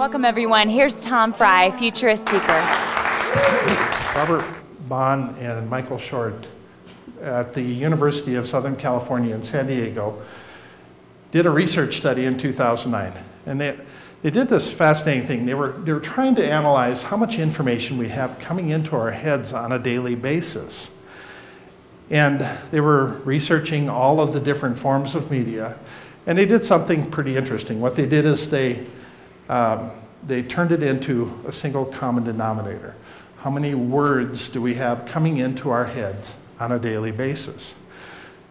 Welcome, everyone. Here's Tom Fry, Futurist speaker. Robert Bond and Michael Short at the University of Southern California in San Diego did a research study in 2009. And they did this fascinating thing. They were trying to analyze how much information we have coming into our heads on a daily basis. And they were researching all of the different forms of media. And they did something pretty interesting. What they did is they turned it into a single common denominator. How many words do we have coming into our heads on a daily basis?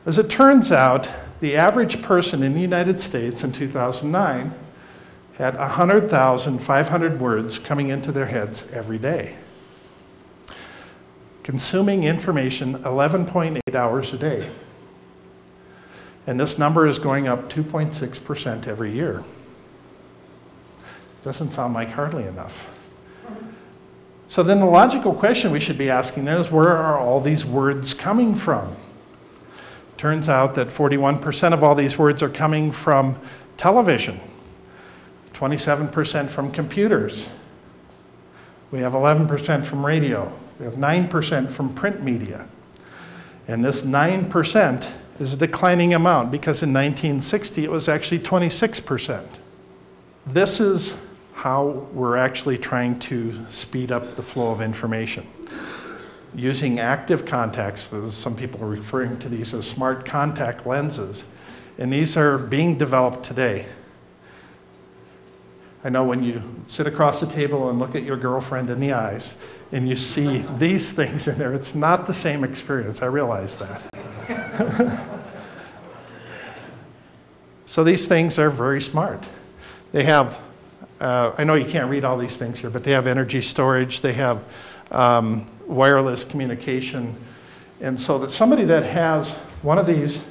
As it turns out, the average person in the United States in 2009 had 100,500 words coming into their heads every day, consuming information 11.8 hours a day. And this number is going up 2.6% every year. Doesn't sound like hardly enough. So then the logical question we should be asking then is, where are all these words coming from? Turns out that 41% of all these words are coming from television, 27% from computers. We have 11% from radio. We have 9% from print media. And this 9% is a declining amount because in 1960 it was actually 26%. This is how we're actually trying to speed up the flow of information. Using active contacts, some people are referring to these as smart contact lenses, and these are being developed today. I know when you sit across the table and look at your girlfriend in the eyes, and you see these things in there, it's not the same experience, I realize that. So these things are very smart. They have, I know you can't read all these things here, but they have energy storage, they have wireless communication, and so that somebody that has one of these,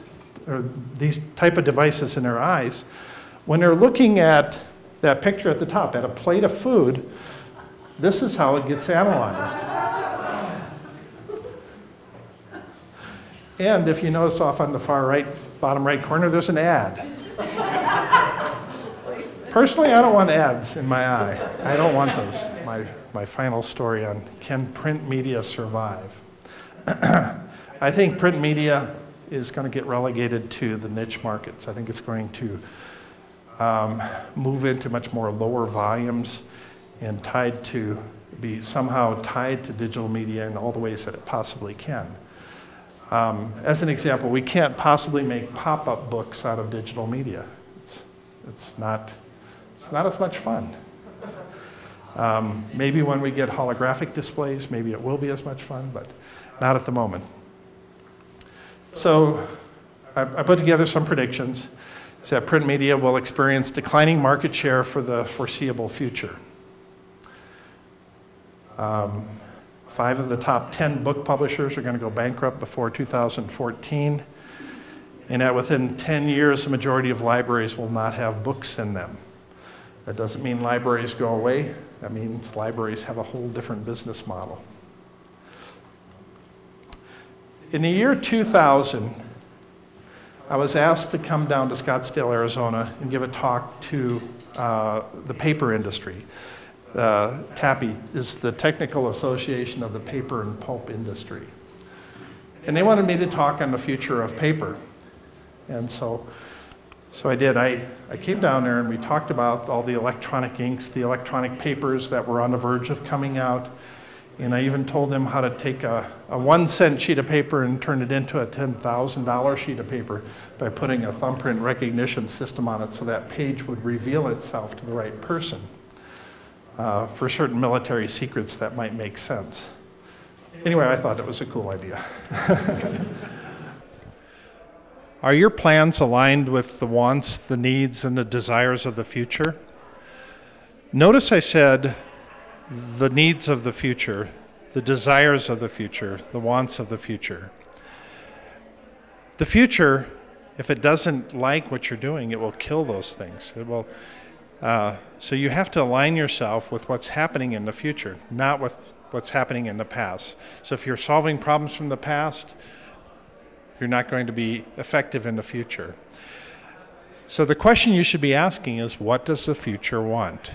or these type of devices in their eyes, when they're looking at that picture at the top, at a plate of food, this is how it gets analyzed. And if you notice off on the far right, bottom right corner, there's an ad. Personally, I don't want ads in my eye. I don't want those. My final story on can print media survive? I think print media is going to get relegated to the niche markets. I think it's going to move into much more lower volumes and be somehow tied to digital media in all the ways that it possibly can. As an example, we can't possibly make pop-up books out of digital media. It's not as much fun. Maybe when we get holographic displays, maybe it will be as much fun, but not at the moment. So I put together some predictions. It's that print media will experience declining market share for the foreseeable future. 5 of the top 10 book publishers are going to go bankrupt before 2014, and that within 10 years, the majority of libraries will not have books in them. That doesn't mean libraries go away. That means libraries have a whole different business model. In the year 2000, I was asked to come down to Scottsdale, Arizona, and give a talk to the paper industry. TAPI is the Technical Association of the Paper and Pulp Industry. And they wanted me to talk on the future of paper. And so I did. I came down there and we talked about all the electronic inks, the electronic papers that were on the verge of coming out. And I even told them how to take a 1-cent sheet of paper and turn it into a $10,000 sheet of paper by putting a thumbprint recognition system on it so that page would reveal itself to the right person. For certain military secrets, that might make sense. Anyway, I thought it was a cool idea. Are your plans aligned with the wants, the needs, and the desires of the future? Notice I said the needs of the future, the desires of the future, the wants of the future. The future, if it doesn't like what you're doing, it will kill those things. It will. So you have to align yourself with what's happening in the future, not with what's happening in the past. So if you're solving problems from the past, you're not going to be effective in the future. So the question you should be asking is, what does the future want?